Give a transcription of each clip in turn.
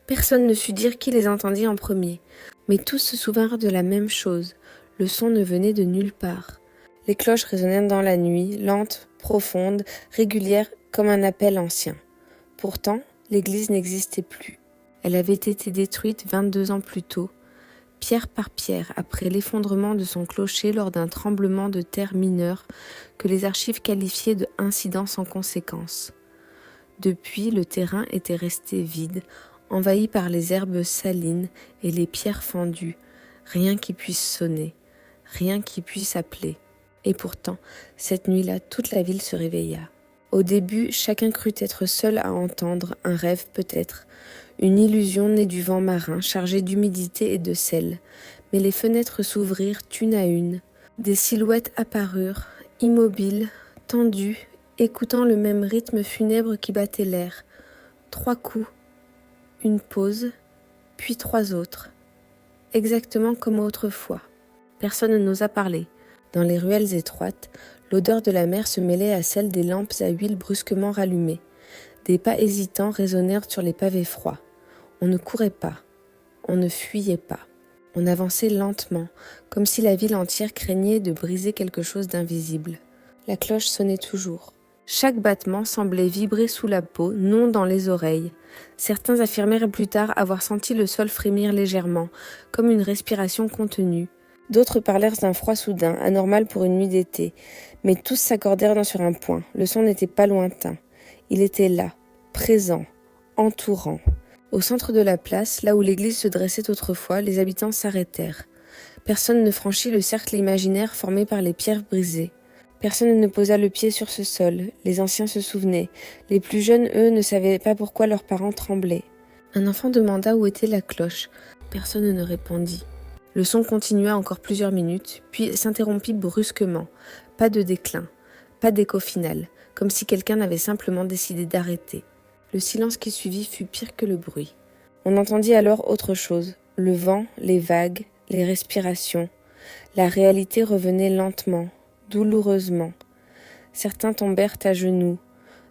Personne ne sut dire qui les entendit en premier, mais tous se souvinrent de la même chose. Le son ne venait de nulle part. Les cloches résonnaient dans la nuit, lentes, profondes, régulières comme un appel ancien. Pourtant, l'église n'existait plus. Elle avait été détruite 22 ans plus tôt, pierre par pierre, après l'effondrement de son clocher lors d'un tremblement de terre mineur que les archives qualifiaient de incident sans conséquence. Depuis, le terrain était resté vide, envahi par les herbes salines et les pierres fendues, rien qui puisse sonner, rien qui puisse appeler. Et pourtant, cette nuit-là, toute la ville se réveilla. Au début, chacun crut être seul à entendre, un rêve peut-être, une illusion née du vent marin chargé d'humidité et de sel. Mais les fenêtres s'ouvrirent une à une. Des silhouettes apparurent, immobiles, tendues, écoutant le même rythme funèbre qui battait l'air. 3 coups, une pause, puis 3 autres. Exactement comme autrefois. Personne n'osa parler. Dans les ruelles étroites, l'odeur de la mer se mêlait à celle des lampes à huile brusquement rallumées. Des pas hésitants résonnèrent sur les pavés froids. On ne courait pas, on ne fuyait pas. On avançait lentement, comme si la ville entière craignait de briser quelque chose d'invisible. La cloche sonnait toujours. Chaque battement semblait vibrer sous la peau, non dans les oreilles. Certains affirmèrent plus tard avoir senti le sol frémir légèrement, comme une respiration contenue. D'autres parlèrent d'un froid soudain, anormal pour une nuit d'été. Mais tous s'accordèrent sur un point, le son n'était pas lointain. Il était là, présent, entourant. Au centre de la place, là où l'église se dressait autrefois, les habitants s'arrêtèrent. Personne ne franchit le cercle imaginaire formé par les pierres brisées. Personne ne posa le pied sur ce sol. Les anciens se souvenaient. Les plus jeunes, eux, ne savaient pas pourquoi leurs parents tremblaient. Un enfant demanda où était la cloche. Personne ne répondit. Le son continua encore plusieurs minutes, puis s'interrompit brusquement. Pas de déclin, pas d'écho final, comme si quelqu'un avait simplement décidé d'arrêter. Le silence qui suivit fut pire que le bruit. On entendit alors autre chose. Le vent, les vagues, les respirations. La réalité revenait lentement, douloureusement. Certains tombèrent à genoux,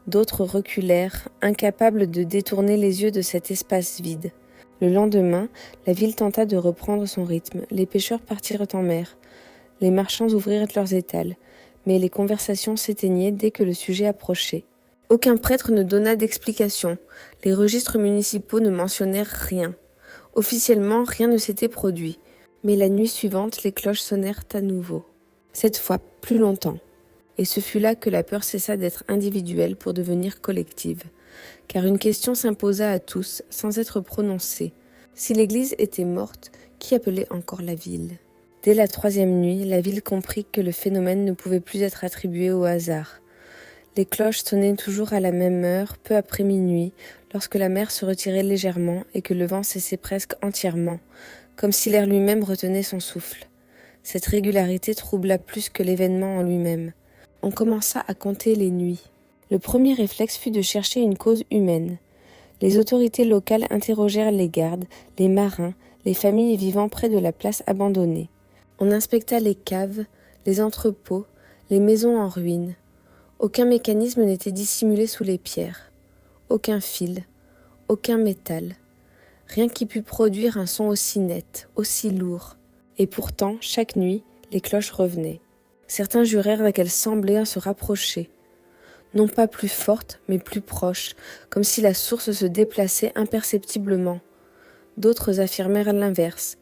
d'autres reculèrent, incapables de détourner les yeux de cet espace vide. Le lendemain, la ville tenta de reprendre son rythme. Les pêcheurs partirent en mer. Les marchands ouvrirent leurs étals. Mais les conversations s'éteignaient dès que le sujet approchait. Aucun prêtre ne donna d'explication. Les registres municipaux ne mentionnèrent rien. Officiellement, rien ne s'était produit. Mais la nuit suivante, les cloches sonnèrent à nouveau. Cette fois, plus longtemps. Et ce fut là que la peur cessa d'être individuelle pour devenir collective. Car une question s'imposa à tous, sans être prononcée. Si l'église était morte, qui appelait encore la ville ? Dès la 3e nuit, la ville comprit que le phénomène ne pouvait plus être attribué au hasard. Les cloches sonnaient toujours à la même heure, peu après minuit, lorsque la mer se retirait légèrement et que le vent cessait presque entièrement, comme si l'air lui-même retenait son souffle. Cette régularité troubla plus que l'événement en lui-même. On commença à compter les nuits. Le premier réflexe fut de chercher une cause humaine. Les autorités locales interrogèrent les gardes, les marins, les familles vivant près de la place abandonnée. On inspecta les caves, les entrepôts, les maisons en ruine. Aucun mécanisme n'était dissimulé sous les pierres. Aucun fil, aucun métal. Rien qui pût produire un son aussi net, aussi lourd. Et pourtant, chaque nuit, les cloches revenaient. Certains jurèrent qu'elles semblaient se rapprocher. Non pas plus fortes, mais plus proches, comme si la source se déplaçait imperceptiblement. D'autres affirmèrent l'inverse.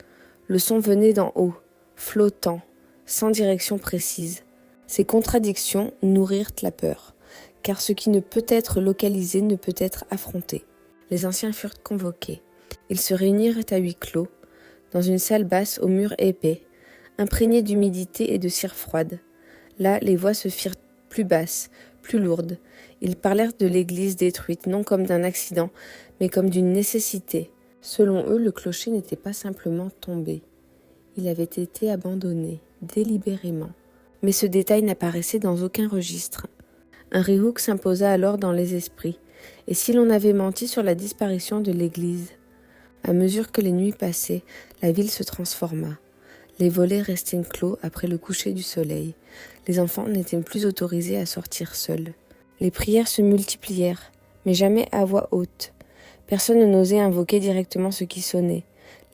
Le son venait d'en haut, flottant, sans direction précise. Ces contradictions nourrirent la peur, car ce qui ne peut être localisé ne peut être affronté. Les anciens furent convoqués. Ils se réunirent à huis clos, dans une salle basse aux murs épais, imprégnée d'humidité et de cire froide. Là, les voix se firent plus basses, plus lourdes. Ils parlèrent de l'église détruite, non comme d'un accident, mais comme d'une nécessité. Selon eux, le clocher n'était pas simplement tombé. Il avait été abandonné, délibérément. Mais ce détail n'apparaissait dans aucun registre. Un rihouk s'imposa alors dans les esprits. Et si l'on avait menti sur la disparition de l'église ? À mesure que les nuits passaient, la ville se transforma. Les volets restaient clos après le coucher du soleil. Les enfants n'étaient plus autorisés à sortir seuls. Les prières se multiplièrent, mais jamais à voix haute. Personne n'osait invoquer directement ce qui sonnait.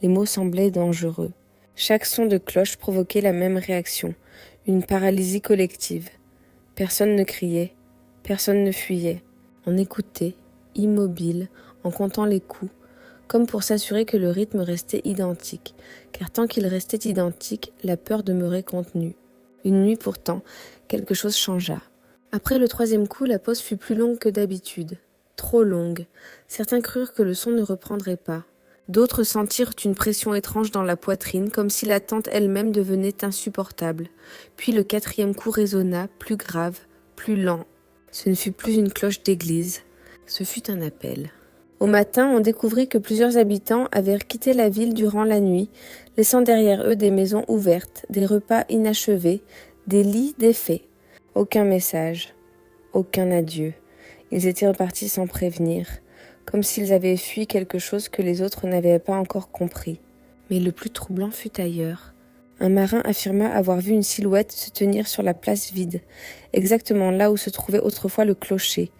Les mots semblaient dangereux. Chaque son de cloche provoquait la même réaction, une paralysie collective. Personne ne criait, personne ne fuyait. On écoutait, immobile, en comptant les coups, comme pour s'assurer que le rythme restait identique, car tant qu'il restait identique, la peur demeurait contenue. Une nuit pourtant, quelque chose changea. Après le 3e coup, la pause fut plus longue que d'habitude. Trop longue. Certains crurent que le son ne reprendrait pas. D'autres sentirent une pression étrange dans la poitrine, comme si l'attente elle-même devenait insupportable. Puis le 4e coup résonna, plus grave, plus lent. Ce ne fut plus une cloche d'église, ce fut un appel. Au matin, on découvrit que plusieurs habitants avaient quitté la ville durant la nuit, laissant derrière eux des maisons ouvertes, des repas inachevés, des lits défaits. Aucun message, aucun adieu. Ils étaient repartis sans prévenir, comme s'ils avaient fui quelque chose que les autres n'avaient pas encore compris. Mais le plus troublant fut ailleurs. Un marin affirma avoir vu une silhouette se tenir sur la place vide, exactement là où se trouvait autrefois le clocher.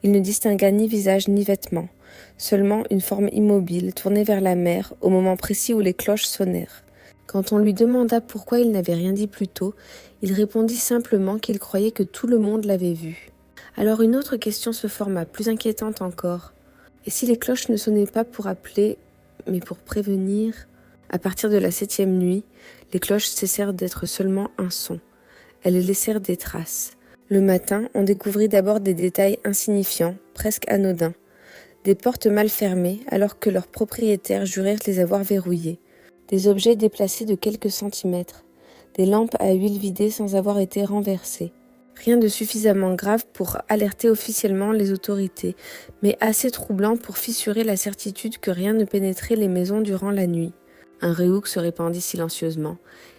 Il ne distingua ni visage ni vêtements, seulement une forme immobile tournée vers la mer au moment précis où les cloches sonnèrent. Quand on lui demanda pourquoi il n'avait rien dit plus tôt, il répondit simplement qu'il croyait que tout le monde l'avait vu. Alors une autre question se forma, plus inquiétante encore. Et si les cloches ne sonnaient pas pour appeler, mais pour prévenir? À partir de la 7e nuit, les cloches cessèrent d'être seulement un son. Elles laissèrent des traces. Le matin, on découvrit d'abord des détails insignifiants, presque anodins. Des portes mal fermées, alors que leurs propriétaires jurèrent les avoir verrouillées. Des objets déplacés de quelques centimètres. Des lampes à huile vidées sans avoir été renversées. Rien de suffisamment grave pour alerter officiellement les autorités, mais assez troublant pour fissurer la certitude que rien ne pénétrait les maisons durant la nuit. Un réhouc se répandit silencieusement,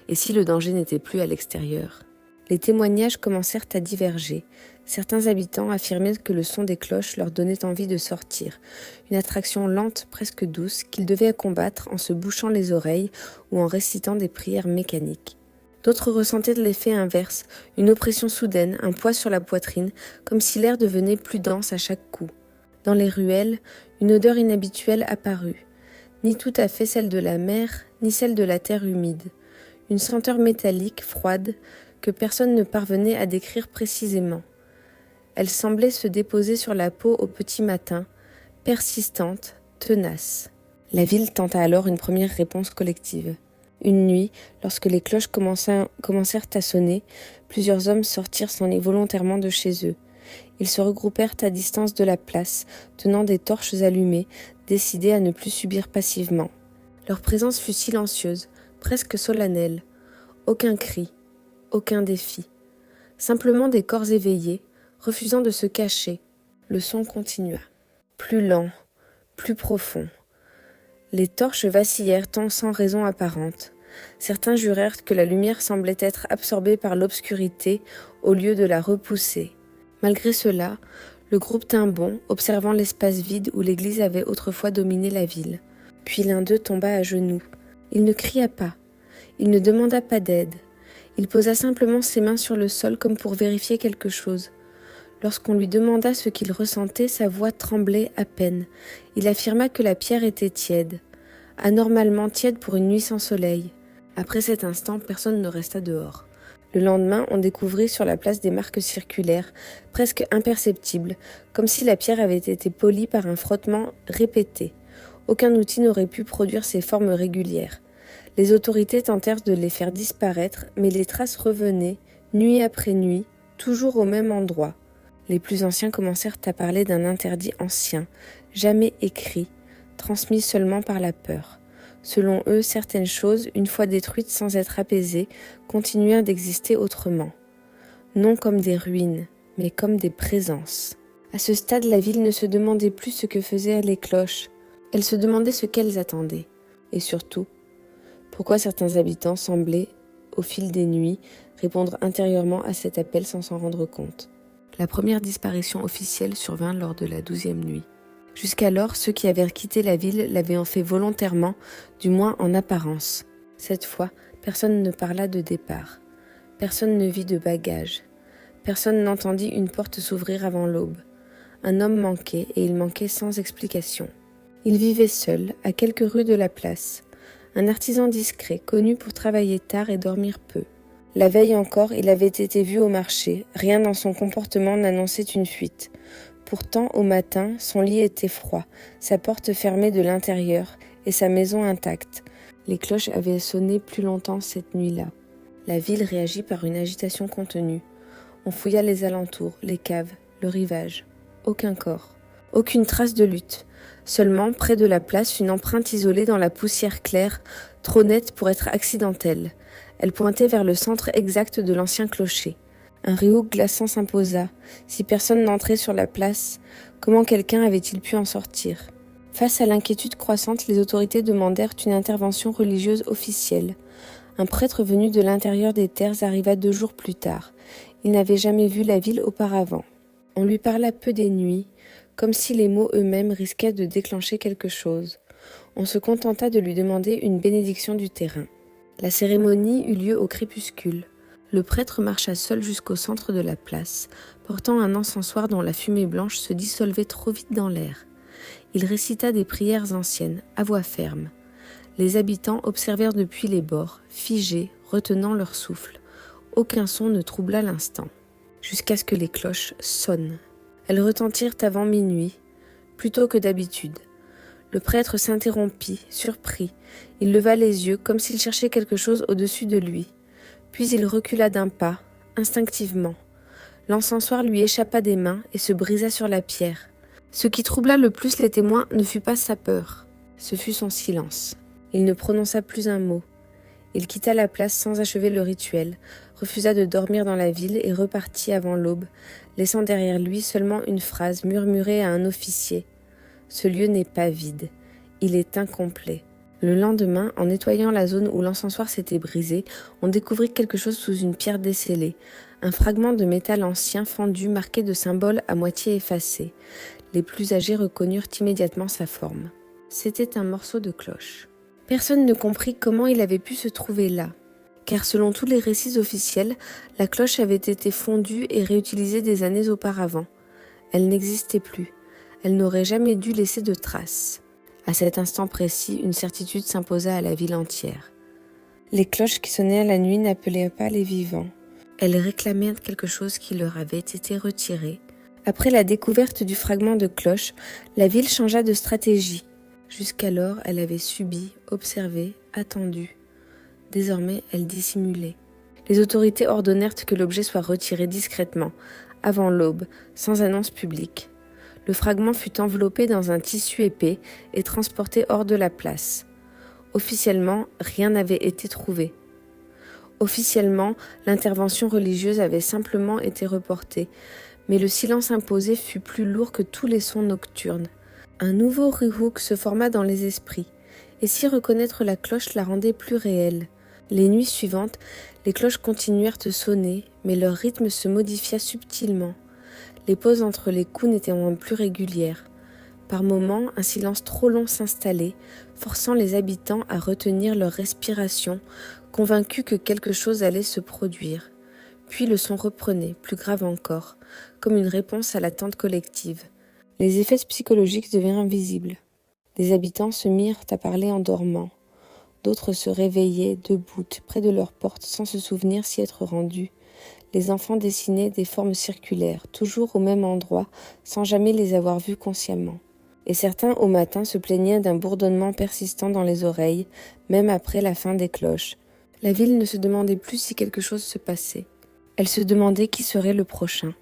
et si le danger n'était plus à l'extérieur? Les témoignages commencèrent à diverger. Certains habitants affirmaient que le son des cloches leur donnait envie de sortir, une attraction lente, presque douce, qu'ils devaient combattre en se bouchant les oreilles ou en récitant des prières mécaniques. D'autres ressentaient l'effet inverse, une oppression soudaine, un poids sur la poitrine, comme si l'air devenait plus dense à chaque coup. Dans les ruelles, une odeur inhabituelle apparut, ni tout à fait celle de la mer, ni celle de la terre humide. Une senteur métallique, froide, que personne ne parvenait à décrire précisément. Elle semblait se déposer sur la peau au petit matin, persistante, tenace. La ville tenta alors une première réponse collective. Une nuit, lorsque les cloches commencèrent à sonner, plusieurs hommes sortirent volontairement de chez eux. Ils se regroupèrent à distance de la place, tenant des torches allumées, décidés à ne plus subir passivement. Leur présence fut silencieuse, presque solennelle. Aucun cri, aucun défi. Simplement des corps éveillés, refusant de se cacher. Le son continua. Plus lent, plus profond. Les torches vacillèrent tant sans raison apparente. Certains jurèrent que la lumière semblait être absorbée par l'obscurité au lieu de la repousser. Malgré cela, le groupe tint bon, observant l'espace vide où l'église avait autrefois dominé la ville. Puis l'un d'eux tomba à genoux. Il ne cria pas. Il ne demanda pas d'aide. Il posa simplement ses mains sur le sol comme pour vérifier quelque chose. Lorsqu'on lui demanda ce qu'il ressentait, sa voix tremblait à peine. Il affirma que la pierre était tiède, anormalement tiède pour une nuit sans soleil. Après cet instant, personne ne resta dehors. Le lendemain, on découvrit sur la place des marques circulaires, presque imperceptibles, comme si la pierre avait été polie par un frottement répété. Aucun outil n'aurait pu produire ces formes régulières. Les autorités tentèrent de les faire disparaître, mais les traces revenaient, nuit après nuit, toujours au même endroit. Les plus anciens commencèrent à parler d'un interdit ancien, jamais écrit, transmis seulement par la peur. Selon eux, certaines choses, une fois détruites sans être apaisées, continuèrent d'exister autrement. Non comme des ruines, mais comme des présences. À ce stade, la ville ne se demandait plus ce que faisaient les cloches. Elle se demandait ce qu'elles attendaient. Et surtout, pourquoi certains habitants semblaient, au fil des nuits, répondre intérieurement à cet appel sans s'en rendre compte. La première disparition officielle survint lors de la 12e nuit. Jusqu'alors, ceux qui avaient quitté la ville l'avaient fait volontairement, du moins en apparence. Cette fois, personne ne parla de départ. Personne ne vit de bagages. Personne n'entendit une porte s'ouvrir avant l'aube. Un homme manquait, et il manquait sans explication. Il vivait seul, à quelques rues de la place. Un artisan discret, connu pour travailler tard et dormir peu. La veille encore, il avait été vu au marché. Rien dans son comportement n'annonçait une fuite. Pourtant, au matin, son lit était froid, sa porte fermée de l'intérieur et sa maison intacte. Les cloches avaient sonné plus longtemps cette nuit-là. La ville réagit par une agitation contenue. On fouilla les alentours, les caves, le rivage. Aucun corps. Aucune trace de lutte. Seulement, près de la place, une empreinte isolée dans la poussière claire, trop nette pour être accidentelle. Elle pointait vers le centre exact de l'ancien clocher. Un rio glaçant s'imposa. Si personne n'entrait sur la place, comment quelqu'un avait-il pu en sortir ? Face à l'inquiétude croissante, les autorités demandèrent une intervention religieuse officielle. Un prêtre venu de l'intérieur des terres arriva 2 jours plus tard. Il n'avait jamais vu la ville auparavant. On lui parla peu des nuits, comme si les mots eux-mêmes risquaient de déclencher quelque chose. On se contenta de lui demander une bénédiction du terrain. La cérémonie eut lieu au crépuscule. Le prêtre marcha seul jusqu'au centre de la place, portant un encensoir dont la fumée blanche se dissolvait trop vite dans l'air. Il récita des prières anciennes, à voix ferme. Les habitants observèrent depuis les bords, figés, retenant leur souffle. Aucun son ne troubla l'instant, jusqu'à ce que les cloches sonnent. Elles retentirent avant minuit, plus tôt que d'habitude. Le prêtre s'interrompit, surpris. Il leva les yeux, comme s'il cherchait quelque chose au-dessus de lui. Puis il recula d'un pas, instinctivement. L'encensoir lui échappa des mains et se brisa sur la pierre. Ce qui troubla le plus les témoins ne fut pas sa peur, ce fut son silence. Il ne prononça plus un mot. Il quitta la place sans achever le rituel, refusa de dormir dans la ville et repartit avant l'aube, laissant derrière lui seulement une phrase murmurée à un officier. « Ce lieu n'est pas vide, il est incomplet. » Le lendemain, en nettoyant la zone où l'encensoir s'était brisé, on découvrit quelque chose sous une pierre descellée, un fragment de métal ancien fendu marqué de symboles à moitié effacés. Les plus âgés reconnurent immédiatement sa forme. C'était un morceau de cloche. Personne ne comprit comment il avait pu se trouver là, car selon tous les récits officiels, la cloche avait été fondue et réutilisée des années auparavant. Elle n'existait plus. Elle n'aurait jamais dû laisser de traces. À cet instant précis, une certitude s'imposa à la ville entière. Les cloches qui sonnaient la nuit n'appelaient pas les vivants. Elles réclamaient quelque chose qui leur avait été retiré. Après la découverte du fragment de cloche, la ville changea de stratégie. Jusqu'alors, elle avait subi, observé, attendu. Désormais, elle dissimulait. Les autorités ordonnèrent que l'objet soit retiré discrètement, avant l'aube, sans annonce publique. Le fragment fut enveloppé dans un tissu épais et transporté hors de la place. Officiellement, rien n'avait été trouvé. Officiellement, l'intervention religieuse avait simplement été reportée, mais le silence imposé fut plus lourd que tous les sons nocturnes. Un nouveau rihouk se forma dans les esprits, et si reconnaître la cloche la rendait plus réelle. Les nuits suivantes, les cloches continuèrent de sonner, mais leur rythme se modifia subtilement. Les pauses entre les coups n'étaient plus régulières. Par moments, un silence trop long s'installait, forçant les habitants à retenir leur respiration, convaincus que quelque chose allait se produire. Puis le son reprenait, plus grave encore, comme une réponse à l'attente collective. Les effets psychologiques devinrent visibles. Des habitants se mirent à parler en dormant. D'autres se réveillaient, debout, près de leur porte, sans se souvenir s'y être rendus. Les enfants dessinaient des formes circulaires, toujours au même endroit, sans jamais les avoir vues consciemment. Et certains, au matin, se plaignaient d'un bourdonnement persistant dans les oreilles, même après la fin des cloches. La ville ne se demandait plus si quelque chose se passait. Elle se demandait qui serait le prochain.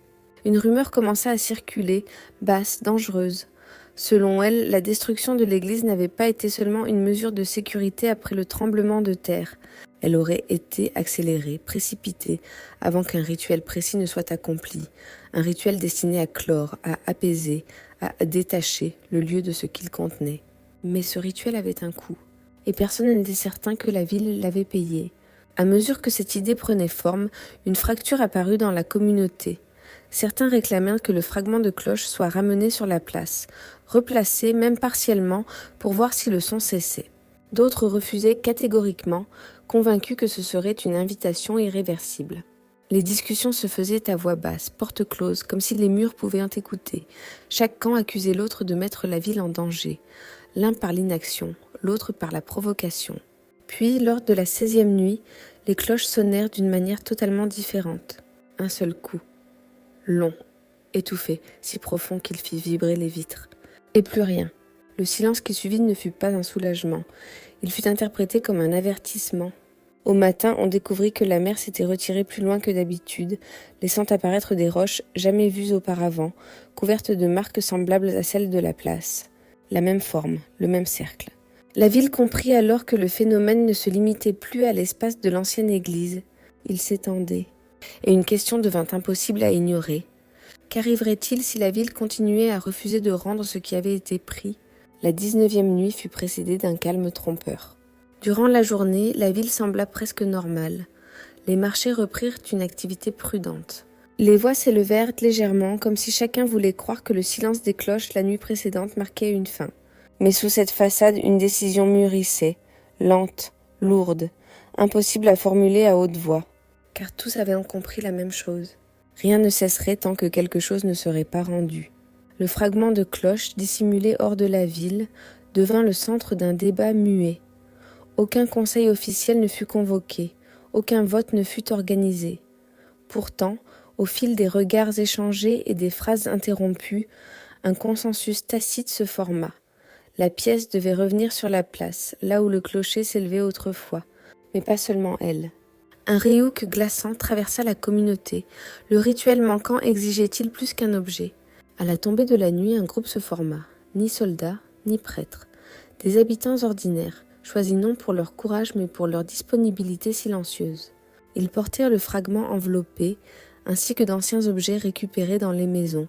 Une rumeur commença à circuler, basse, dangereuse. Selon elle, la destruction de l'église n'avait pas été seulement une mesure de sécurité après le tremblement de terre. Elle aurait été accélérée, précipitée, avant qu'un rituel précis ne soit accompli. Un rituel destiné à clore, à apaiser, à détacher le lieu de ce qu'il contenait. Mais ce rituel avait un coût, et personne n'était certain que la ville l'avait payé. À mesure que cette idée prenait forme, une fracture apparut dans la communauté. Certains réclamèrent que le fragment de cloche soit ramené sur la place, replacé même partiellement pour voir si le son cessait. D'autres refusaient catégoriquement, convaincus que ce serait une invitation irréversible. Les discussions se faisaient à voix basse, porte close, comme si les murs pouvaient en écouter. Chaque camp accusait l'autre de mettre la ville en danger. l'un par l'inaction, l'autre par la provocation. Puis, lors de la 16e nuit, les cloches sonnèrent d'une manière totalement différente. Un seul coup. Long, étouffé, si profond qu'il fit vibrer les vitres. Et plus rien. Le silence qui suivit ne fut pas un soulagement. Il fut interprété comme un avertissement. Au matin, on découvrit que la mer s'était retirée plus loin que d'habitude, laissant apparaître des roches jamais vues auparavant, couvertes de marques semblables à celles de la place. La même forme, le même cercle. La ville comprit alors que le phénomène ne se limitait plus à l'espace de l'ancienne église. Il s'étendait. Et une question devint impossible à ignorer. Qu'arriverait-il si la ville continuait à refuser de rendre ce qui avait été pris ? La 19e nuit fut précédée d'un calme trompeur. Durant la journée, la ville sembla presque normale. Les marchés reprirent une activité prudente. Les voix s'élevèrent légèrement, comme si chacun voulait croire que le silence des cloches la nuit précédente marquait une fin. Mais sous cette façade, une décision mûrissait, lente, lourde, impossible à formuler à haute voix. Car tous avaient compris la même chose. Rien ne cesserait tant que quelque chose ne serait pas rendu. Le fragment de cloche, dissimulé hors de la ville, devint le centre d'un débat muet. Aucun conseil officiel ne fut convoqué, aucun vote ne fut organisé. Pourtant, au fil des regards échangés et des phrases interrompues, un consensus tacite se forma. La pièce devait revenir sur la place, là où le clocher s'élevait autrefois, mais pas seulement elle. Un riouk glaçant traversa la communauté. Le rituel manquant exigeait-il plus qu'un objet ? À la tombée de la nuit, un groupe se forma, ni soldats, ni prêtres. Des habitants ordinaires, choisis non pour leur courage mais pour leur disponibilité silencieuse. Ils portèrent le fragment enveloppé, ainsi que d'anciens objets récupérés dans les maisons,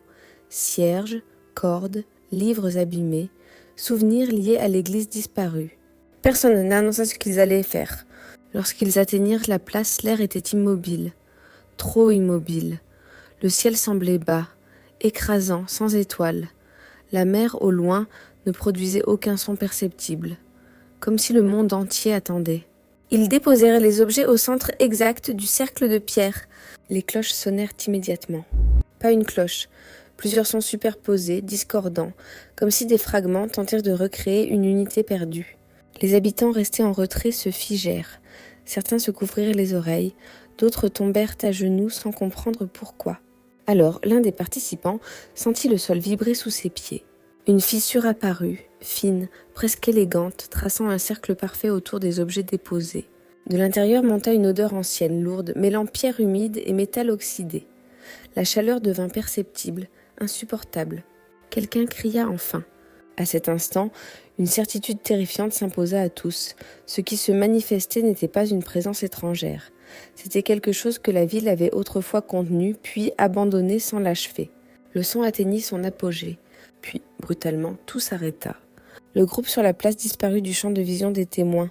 cierges, cordes, livres abîmés, souvenirs liés à l'église disparue. Personne n'annonça ce qu'ils allaient faire. Lorsqu'ils atteignirent la place, l'air était immobile, trop immobile. Le ciel semblait bas, écrasant, sans étoiles. La mer, au loin, ne produisait aucun son perceptible, comme si le monde entier attendait. Ils déposèrent les objets au centre exact du cercle de pierre. Les cloches sonnèrent immédiatement. Pas une cloche, plusieurs sons superposés, discordants, comme si des fragments tentèrent de recréer une unité perdue. Les habitants restés en retrait se figèrent. Certains se couvrirent les oreilles, d'autres tombèrent à genoux sans comprendre pourquoi. Alors, l'un des participants sentit le sol vibrer sous ses pieds. Une fissure apparut, fine, presque élégante, traçant un cercle parfait autour des objets déposés. De l'intérieur monta une odeur ancienne, lourde, mêlant pierre humide et métal oxydé. La chaleur devint perceptible, insupportable. Quelqu'un cria enfin. À cet instant, une certitude terrifiante s'imposa à tous. Ce qui se manifestait n'était pas une présence étrangère. C'était quelque chose que la ville avait autrefois contenu, puis abandonné sans l'achever. Le son atteignit son apogée. Puis, brutalement, tout s'arrêta. Le groupe sur la place disparut du champ de vision des témoins,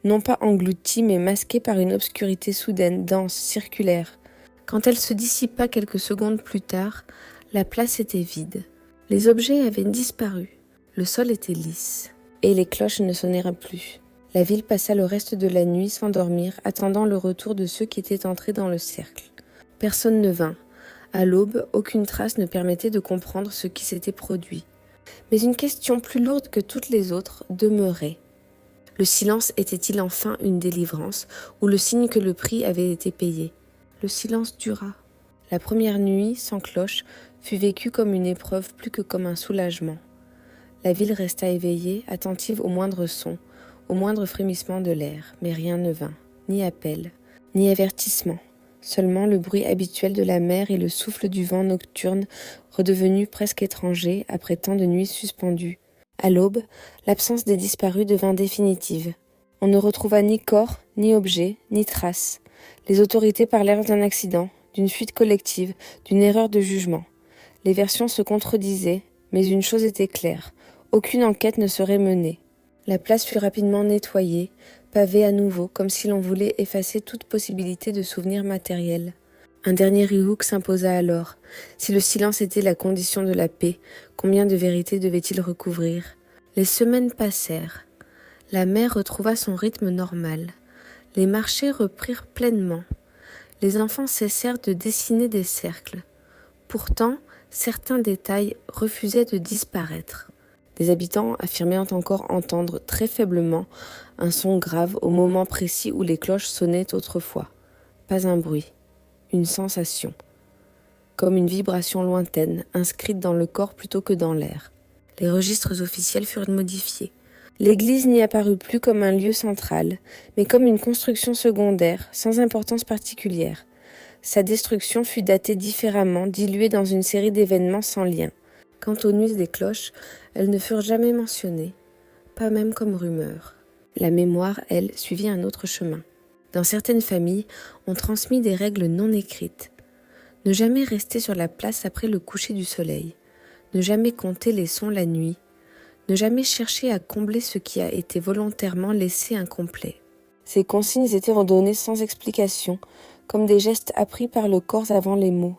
non pas englouti, mais masqué par une obscurité soudaine, dense, circulaire. Quand elle se dissipa quelques secondes plus tard, la place était vide. Les objets avaient disparu. Le sol était lisse, et les cloches ne sonnèrent plus. La ville passa le reste de la nuit sans dormir, attendant le retour de ceux qui étaient entrés dans le cercle. Personne ne vint. À l'aube, aucune trace ne permettait de comprendre ce qui s'était produit. Mais une question plus lourde que toutes les autres demeurait. Le silence était-il enfin une délivrance, ou le signe que le prix avait été payé ? Le silence dura. La première nuit, sans cloche, fut vécue comme une épreuve plus que comme un soulagement. La ville resta éveillée, attentive au moindre son, au moindre frémissement de l'air, mais rien ne vint, ni appel, ni avertissement, seulement le bruit habituel de la mer et le souffle du vent nocturne redevenu presque étranger après tant de nuits suspendues. À l'aube, l'absence des disparus devint définitive. On ne retrouva ni corps, ni objet, ni traces. Les autorités parlèrent d'un accident, d'une fuite collective, d'une erreur de jugement. Les versions se contredisaient, mais une chose était claire. Aucune enquête ne serait menée. La place fut rapidement nettoyée, pavée à nouveau, comme si l'on voulait effacer toute possibilité de souvenir matériel. Un dernier riouk s'imposa alors. Si le silence était la condition de la paix, combien de vérité devait-il recouvrir ? Les semaines passèrent. La mer retrouva son rythme normal. Les marchés reprirent pleinement. Les enfants cessèrent de dessiner des cercles. Pourtant, certains détails refusaient de disparaître. Des habitants affirmaient encore entendre très faiblement un son grave au moment précis où les cloches sonnaient autrefois. Pas un bruit, une sensation, comme une vibration lointaine, inscrite dans le corps plutôt que dans l'air. Les registres officiels furent modifiés. L'église n'y apparut plus comme un lieu central, mais comme une construction secondaire, sans importance particulière. Sa destruction fut datée différemment, diluée dans une série d'événements sans lien. Quant aux nuits des cloches, elles ne furent jamais mentionnées, pas même comme rumeur. La mémoire, elle, suivit un autre chemin. Dans certaines familles, on transmit des règles non écrites. Ne jamais rester sur la place après le coucher du soleil. Ne jamais compter les sons la nuit. Ne jamais chercher à combler ce qui a été volontairement laissé incomplet. Ces consignes étaient redonnées sans explication, comme des gestes appris par le corps avant les mots.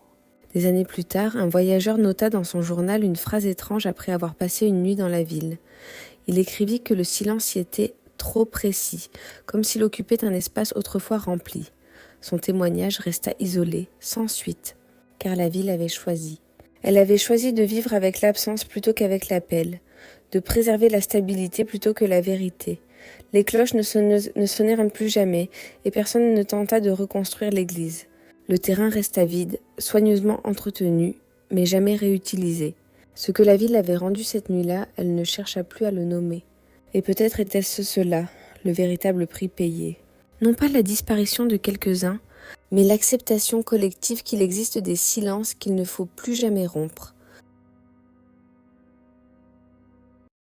Des années plus tard, un voyageur nota dans son journal une phrase étrange après avoir passé une nuit dans la ville. Il écrivit que le silence y était trop précis, comme s'il occupait un espace autrefois rempli. Son témoignage resta isolé, sans suite, car la ville avait choisi. Elle avait choisi de vivre avec l'absence plutôt qu'avec l'appel, de préserver la stabilité plutôt que la vérité. Les cloches ne sonnèrent plus jamais, et personne ne tenta de reconstruire l'église. Le terrain resta vide, soigneusement entretenu, mais jamais réutilisé. Ce que la ville avait rendu cette nuit-là, elle ne chercha plus à le nommer. Et peut-être était-ce cela, le véritable prix payé. Non pas la disparition de quelques-uns, mais l'acceptation collective qu'il existe des silences qu'il ne faut plus jamais rompre.